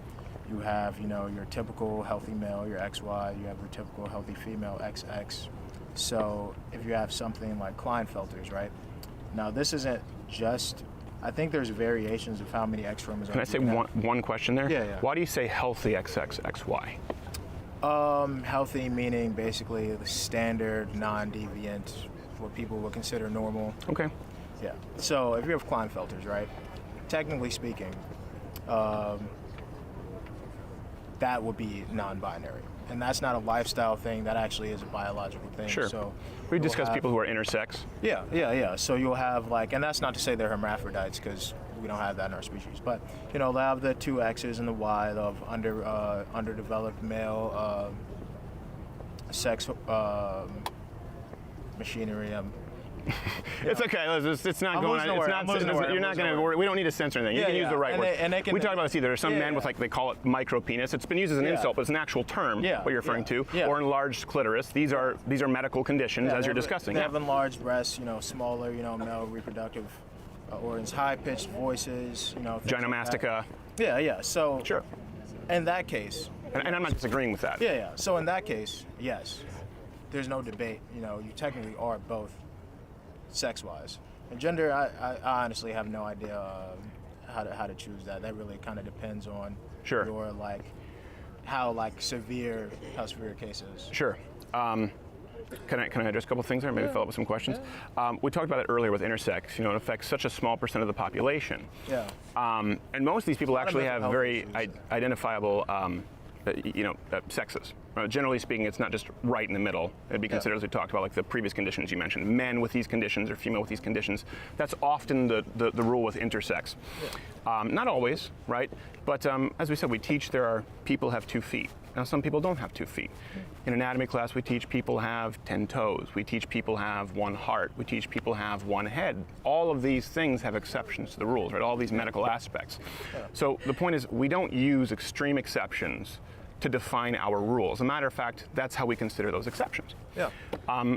you have, your typical healthy male, your XY, you have your typical healthy female, XX. So if you have something like Klinefelters, right? Now this isn't just, I think there's variations of how many X chromosomes. Can I say one question there? Yeah. Why do you say healthy XX, XY? Healthy meaning basically the standard, non-deviant, what people would consider normal. Okay. Yeah. So if you have Klinefelters, right? Technically speaking, that would be non-binary, and that's not a lifestyle thing. That actually is a biological thing. Sure. So we discussed people who are intersex. Yeah. So you'll have like, and that's not to say they're hermaphrodites, because we don't have that in our species. But they'll have the two X's and the Y of underdeveloped male sex machinery. It's okay. It's not going on. It's not. You're not going to worry. We don't need to censor anything. You can use the right word. We talked about this either. There's some men with they call it micro penis. It's been used as an insult, but it's an actual term. What you're referring to, or enlarged clitoris. These are medical conditions, as you're discussing. They have enlarged breasts. Smaller. Male reproductive organs, high-pitched voices. Gynomastica. Yeah. So sure. In that case, and I'm not disagreeing with that. Yeah. So in that case, yes, there's no debate. You technically are both. Sex-wise, and gender, I honestly have no idea how to choose that. That really kind of depends on your how severe case is. Sure. Can I address a couple things there? Maybe follow up with some questions. We talked about it earlier with intersex. It affects such a small percent of the population. Yeah. And most of these people actually have very identifiable, sexes. Generally speaking, it's not just right in the middle. It'd be considered, as we talked about, like the previous conditions you mentioned, men with these conditions or female with these conditions. That's often the rule with intersex. Yeah. Not always, right? But as we said, we teach there are people have 2 feet. Now, some people don't have 2 feet. In anatomy class, we teach people have 10 toes. We teach people have 1 heart. We teach people have 1 head. All of these things have exceptions to the rules, right? All these medical aspects. Yeah. So the point is, we don't use extreme exceptions to define our rules. As a matter of fact, that's how we consider those exceptions. Yeah.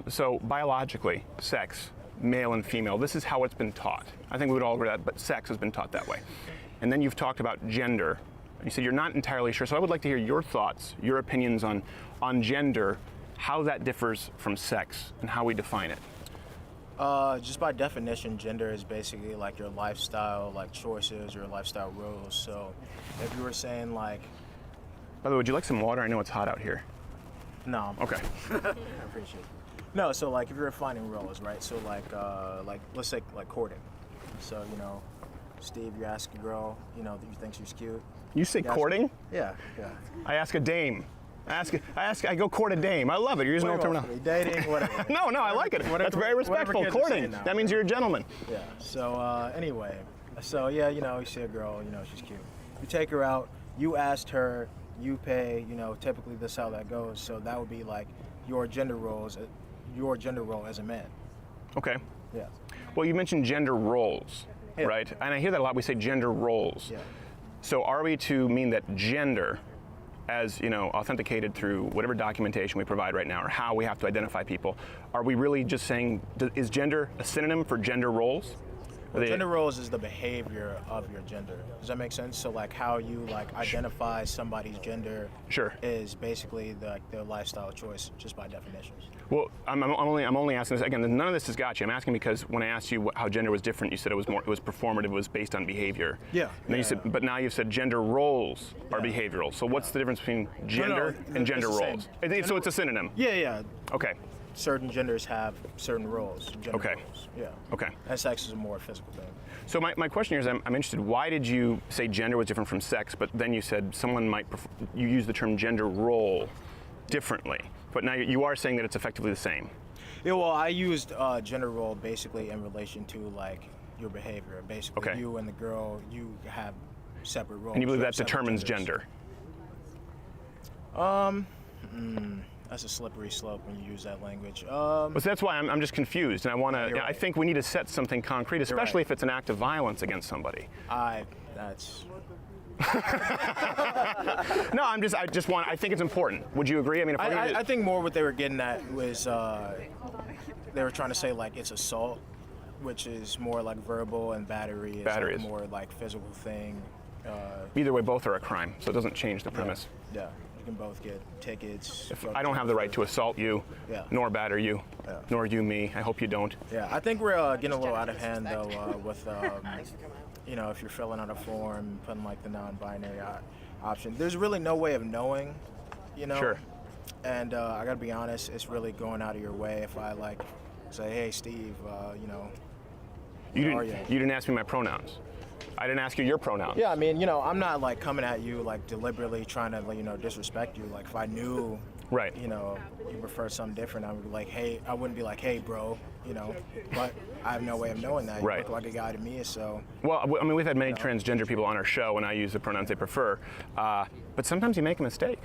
So biologically, sex, male and female, this is how it's been taught. I think we would all agree that, but sex has been taught that way. And then you've talked about gender. You said you're not entirely sure, so I would like to hear your thoughts, your opinions on gender, how that differs from sex, and how we define it. Just by definition, gender is basically like your lifestyle, like choices, your lifestyle rules. So if you were saying like, by the way, would you like some water? I know it's hot out here. No. Okay. I appreciate it. No, so like if you're defining roles, right? So like let's say like courting. So Steve, you ask a girl, that you think she's cute. You say courting? Yeah. I ask a dame. I go court a dame. I love it. You're using old terminology. Dating, whatever. No, I like it. That's very respectful. Courting. That means you're a gentleman. Yeah. So anyway, you see a girl, she's cute. You take her out. You asked her. You pay. Typically this is how that goes. So that would be like your gender role as a man. Okay. Yeah. Well, you mentioned gender roles, right? And I hear that a lot. We say gender roles. Yeah. So are we to mean that gender, as authenticated through whatever documentation we provide right now, or how we have to identify people, are we really just saying, is gender a synonym for gender roles? Gender roles is the behavior of your gender. Does that make sense? So like how you identify somebody's gender is basically their lifestyle choice, just by definition. Well, I'm only asking this again. None of this has got you. I'm asking because when I asked you how gender was different, you said it was performative. It was based on behavior. Yeah. And then you said, but now you've said gender roles are behavioral. So what's the difference between gender and gender roles? So it's a synonym. Yeah. Okay. certain genders have certain roles. Gender Okay. roles. Yeah. Okay. And sex is a more physical thing. So my question here is, I'm interested. Why did you say gender was different from sex, but then you said someone might you use the term gender role differently, but now you are saying that it's effectively the same. Yeah, well, I used gender role basically in relation to like your behavior. Basically, Okay. you and the girl, you have separate roles. And you believe or that separate determines genders. gender? That's a slippery slope when you use that language. Well, so that's why I'm just confused, and I want to. You're I right. think we need to set something concrete, especially right. if it's an act of violence against somebody. That's No, I just want. I think it's important. Would you agree? I mean, if I think more what they were getting at was they were trying to say like it's assault, which is more like verbal, and battery is Battery like is- more like physical thing. either way, both are a crime, so it doesn't change the premise. Yeah, you can both get tickets. If I don't have the right to assault you, Yeah. nor batter you, Yeah. nor you me. I hope you don't. Yeah, I think we're getting a little out of hand though with you know, if you're filling out a form, putting like the non-binary option. There's really no way of knowing, you know. Sure. And I gotta be honest, it's really going out of your way if I like say, hey Steve, you know. You How are didn't. you? You didn't ask me my pronouns. I didn't ask you your pronouns. Yeah, I mean, you know, I'm not like coming at you like deliberately trying to, you know, disrespect you. Like if I knew, Right. you know, you prefer something different, I would be like, hey, I wouldn't be like, hey, bro, you know. But I have no way of knowing that. You Right. look like a guy to me, so. Well, I mean, we've had many transgender people on our show, and I use the pronouns they prefer. But sometimes you make a mistake.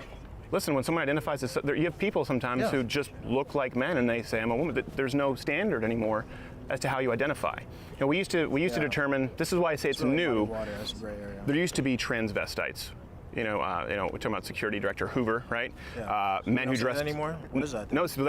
Listen, when someone identifies as, you have people sometimes Yeah. who just look like men, and they say I'm a woman. There's no standard anymore as to how you identify. You know, we used to Yeah. determine. This is why I say it's really new. muddy water, that's a gray area. There used to be transvestites. We're talking about Security Director Hoover, right? Yeah. Men You who don't see that dressed. anymore? What is that? No, so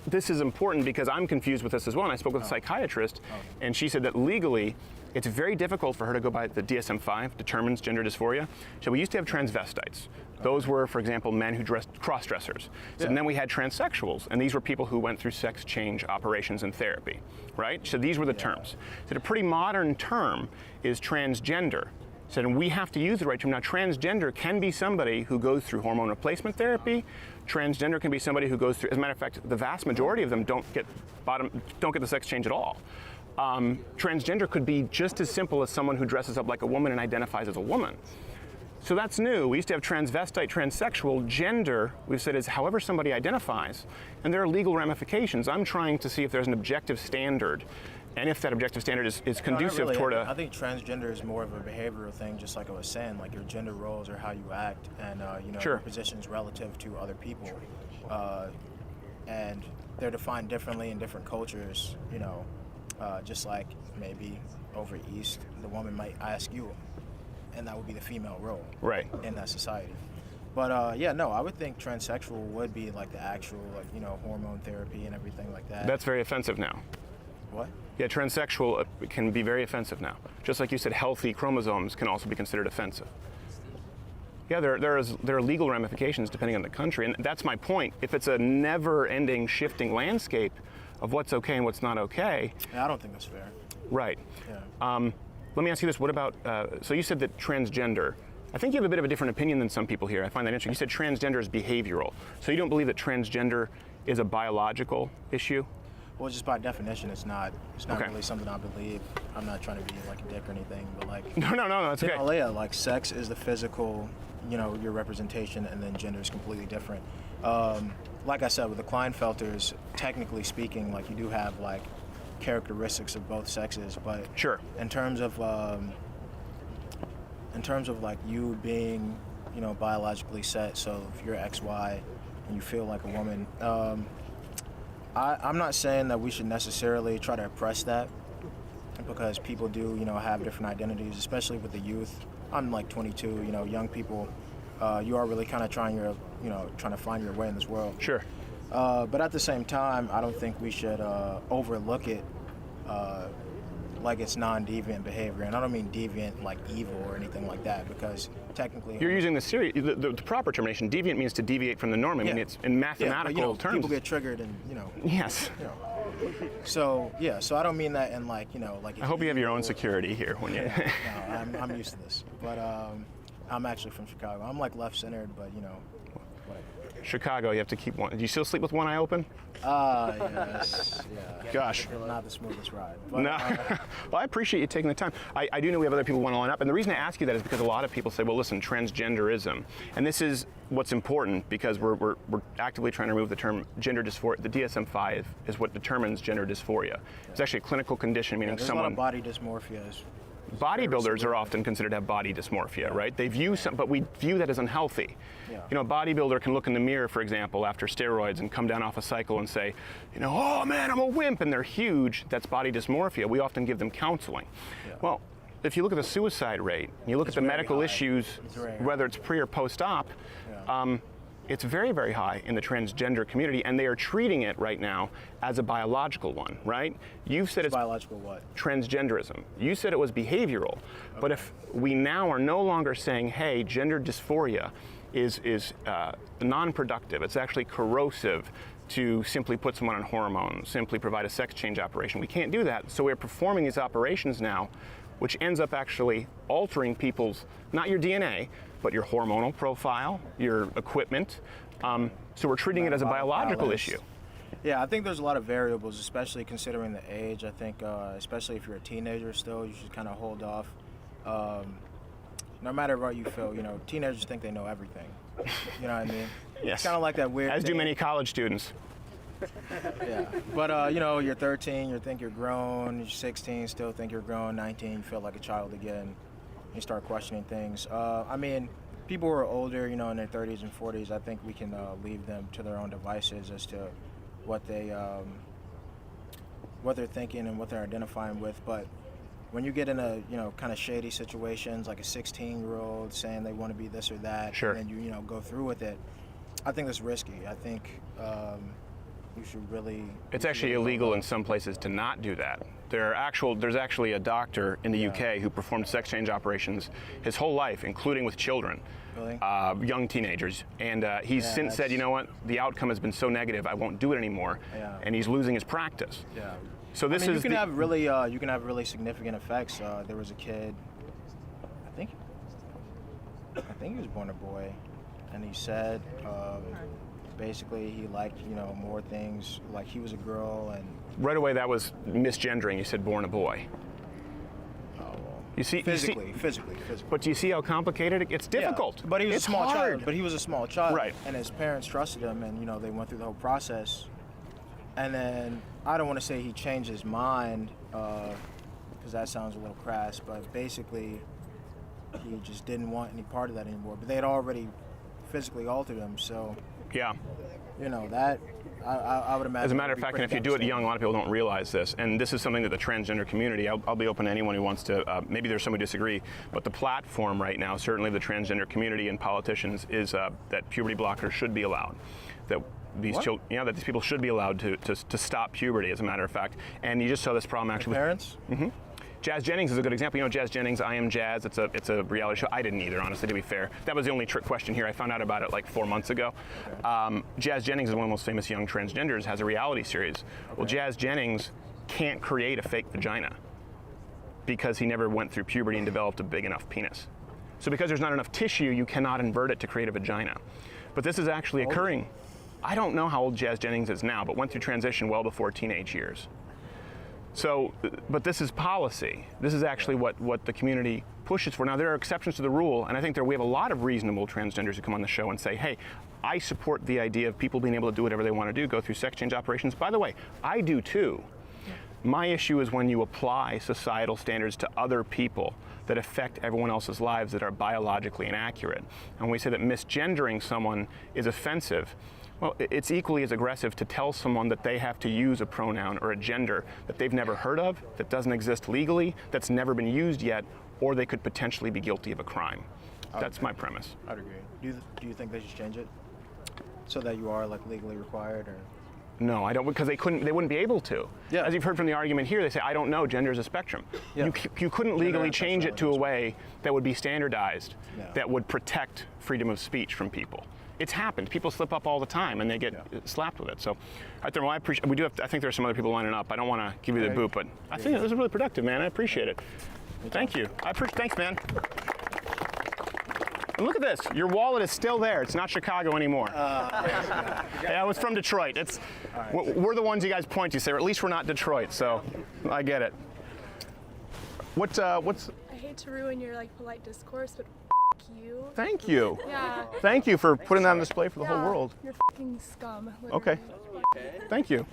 this is important because I'm confused with this as well. And I spoke with a psychiatrist, and she said that legally, it's very difficult for her to go by the DSM-5, determines gender dysphoria. So we used to have transvestites. Those were, for example, men who dressed cross-dressers. So, and then we had transsexuals, and these were people who went through sex change operations and therapy, right? So these were the terms. So the pretty modern term is transgender. So we have to use the right term. Now, transgender can be somebody who goes through hormone replacement therapy. Transgender can be somebody who goes through, as a matter of fact, the vast majority of them don't get the sex change at all. Transgender could be just as simple as someone who dresses up like a woman and identifies as a woman. So that's new. We used to have transvestite, transsexual. Gender, we've said, is however somebody identifies. And there are legal ramifications. I'm trying to see if there's an objective standard, and if that objective standard is No, not conducive really. toward I think transgender is more of a behavioral thing, just like I was saying, like your gender roles or how you act, and you know, Sure. your positions relative to other people, and they're defined differently in different cultures. You know, just like maybe over east, the woman might ask you, and that would be the female role Right. in that society. But yeah, no, I would think transsexual would be like the actual, like, you know, hormone therapy and everything like that. That's very offensive now. What? Yeah, transsexual can be very offensive now. Just like you said, healthy chromosomes can also be considered offensive. Yeah, there are legal ramifications depending on the country, and that's my point. If it's a never-ending shifting landscape of what's okay and what's not okay, Yeah, I don't think that's fair. right. Yeah. Let me ask you this: what about? So you said that transgender. I think you have a bit of a different opinion than some people here. I find that interesting. You said transgender is behavioral. So you don't believe that transgender is a biological issue? Well, just by definition, it's not Okay. really something I believe. I'm not trying to be like a dick or anything, but like, No, that's okay. yeah, like sex is the physical, you know, your representation, and then gender is completely different. Like I said, with the Klinefelters, technically speaking, like you do have like characteristics of both sexes, but Sure. in terms of like you being, you know, biologically set, so if you're XY and you feel like a woman, I'm not saying that we should necessarily try to oppress that, because people do, you know, have different identities, especially with the youth. I'm like 22, you know, young people, you are really kind of trying to find your way in this world. Sure. But at the same time, I don't think we should overlook it like it's non-deviant behavior. And I don't mean deviant like evil or anything like that, because technically... You're using the proper termination. Deviant means to deviate from the norm. I mean, Yeah. it's in mathematical but, you know, terms. people get triggered and, you know... Yes. You know. So, yeah, so I don't mean that in like, you know, like... I hope you have your own security here when you. No, I'm used to this. But I'm actually from Chicago. I'm like left-centered, but, you know... Chicago, you have to keep one. Do you still sleep with one eye open? Yes. Yeah. Gosh. Not the smoothest ride. But, No. Well, I appreciate you taking the time. I do know we have other people who want to line up. And the reason I ask you that is because a lot of people say, well, listen, transgenderism. And this is what's important because we're actively trying to remove the term gender dysphoria. The DSM-5 is what determines gender dysphoria. It's actually a clinical condition, meaning there's someone... a lot of body dysmorphia. Bodybuilders are often considered to have body dysmorphia, right? They view but we view that as unhealthy. Yeah. You know, a bodybuilder can look in the mirror, for example, after steroids and come down off a cycle and say, you know, oh man, I'm a wimp, and they're huge. That's body dysmorphia. We often give them counseling. Yeah. Well, if you look at the suicide rate, you look at the medical issues, whether it's pre or post-op, it's very, very high in the transgender community, and they are treating it right now as a biological one, right? You've said it's biological what? Transgenderism. You said it was behavioral, but if we now are no longer saying, hey, gender dysphoria is non-productive, it's actually corrosive to simply put someone on hormones, simply provide a sex change operation. We can't do that, so we're performing these operations now, which ends up actually altering people's, not your DNA, but your hormonal profile, your equipment. So we're treating it as a biological issue. Yeah, I think there's a lot of variables, especially considering the age. I think, especially if you're a teenager still, you should kind of hold off. No matter what you feel, you know, teenagers think they know everything. You know what I mean? Yes. It's kind of like that weird As thing. do many college students. Yeah, but you know, you're 13, you think you're grown. You're 16, still think you're grown. 19, you feel like a child again. You start questioning things. I mean, people who are older, you know, in their 30s and 40s, I think we can leave them to their own devices as to what they're thinking and what they're identifying with. But when you get in a, you know, kind of shady situations, like a 16-year-old saying they want to be this or that, sure, and then you know, go through with it, I think that's risky. I think you should really... It's actually illegal in some places to not do that. There's actually a doctor in the UK who performed sex change operations his whole life, including with children, Really? Young teenagers. And he's since said, you know what, the outcome has been so negative, I won't do it anymore. Yeah. And he's losing his practice. Yeah. So this you can have really significant effects. There was a kid, I think he was born a boy, and he said basically he liked, you know, more things, like he was a girl, and right away that was misgendering. You said born a boy. You see, physically. But do you see how complicated it? It's difficult. Yeah, but he was it's a small hard. child. But he was a small child, right? And his parents trusted him, and you know, they went through the whole process. And then I don't want to say he changed his mind, because that sounds a little crass. But basically, he just didn't want any part of that anymore. But they had already physically altered him, so yeah, you know that. I would imagine. As a matter of fact, and if you do it young, a lot of people don't realize this. And this is something that the transgender community, I'll be open to anyone who wants to, maybe there's some who disagree, but the platform right now, certainly the transgender community and politicians, is that puberty blockers should be allowed. That these children, that these people should be allowed to stop puberty, as a matter of fact. And you just saw this problem actually. Parents? Mm-hmm. Jazz Jennings is a good example. You know Jazz Jennings, I Am Jazz. It's a reality show. I didn't either, honestly, to be fair. That was the only trick question here. I found out about it like 4 months ago. Okay. Jazz Jennings is one of the most famous young transgenders, has a reality series. Okay. Well, Jazz Jennings can't create a fake vagina because he never went through puberty and developed a big enough penis. So because there's not enough tissue, you cannot invert it to create a vagina. But this is actually occurring. I don't know how old Jazz Jennings is now, but went through transition well before teenage years. So, but this is policy. This is actually what the community pushes for. Now, there are exceptions to the rule, and I think we have a lot of reasonable transgenders who come on the show and say, hey, I support the idea of people being able to do whatever they want to do, go through sex change operations. By the way, I do too. My issue is when you apply societal standards to other people that affect everyone else's lives that are biologically inaccurate. And when we say that misgendering someone is offensive, well, it's equally as aggressive to tell someone that they have to use a pronoun or a gender that they've never heard of, that doesn't exist legally, that's never been used yet, or they could potentially be guilty of a crime. That's my premise. I'd agree. Do you think they should change it so that you are like legally required, or? No, I don't, because they wouldn't be able to. Yeah. As you've heard from the argument here, they say, I don't know, gender is a spectrum. Yeah. You couldn't legally change it to a way that would be standardized, Yeah. that would protect freedom of speech from people. It's happened. People slip up all the time, and they get slapped with it. So, I appreciate. I think there's some other people lining up. I don't want to give you the boot, but I think this is really productive, man. I appreciate it. Thank you. Thanks, man. And look at this. Your wallet is still there. It's not Chicago anymore. Yeah, it was from Detroit. It's we're the ones you guys point to. So at least we're not Detroit. So I get it. What's? I hate to ruin your like polite discourse, but you. Thank you. Yeah. Thank you for putting that on display for the whole Yeah, world. You're fucking scum. Literally. Okay. Thank you.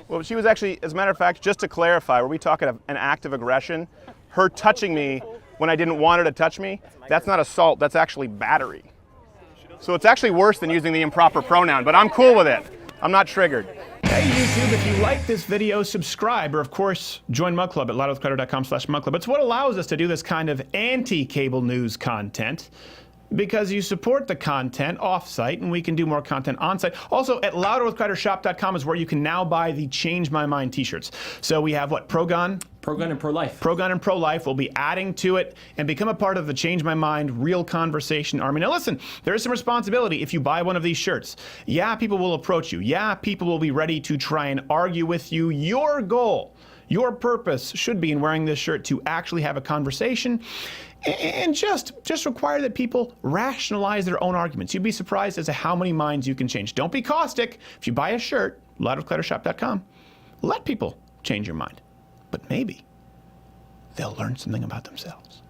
Well, she was actually, as a matter of fact, just to clarify, were we talking of an act of aggression? Her touching me when I didn't want her to touch me, that's not assault, that's actually battery. So it's actually worse than using the improper pronoun, but I'm cool with it. I'm not triggered. Hey YouTube, if you like this video, subscribe, or of course, join Mug Club at loudwithcrowder.com/Mug Club. It's what allows us to do this kind of anti-cable news content, because you support the content off-site, and we can do more content on-site. Also, at louderwithcrowdershop.com is where you can now buy the Change My Mind t-shirts. So we have what, Pro-Gun? Pro-Gun and Pro-Life. Pro-Gun and Pro-Life. We'll be adding to it and become a part of the Change My Mind Real Conversation Army. Now listen, there is some responsibility if you buy one of these shirts. Yeah, people will approach you. Yeah, people will be ready to try and argue with you. Your goal, your purpose should be in wearing this shirt to actually have a conversation and just require that people rationalize their own arguments. You'd be surprised as to how many minds you can change. Don't be caustic. If you buy a shirt, louderwithcrowdershop.com, let people change your mind. But maybe they'll learn something about themselves.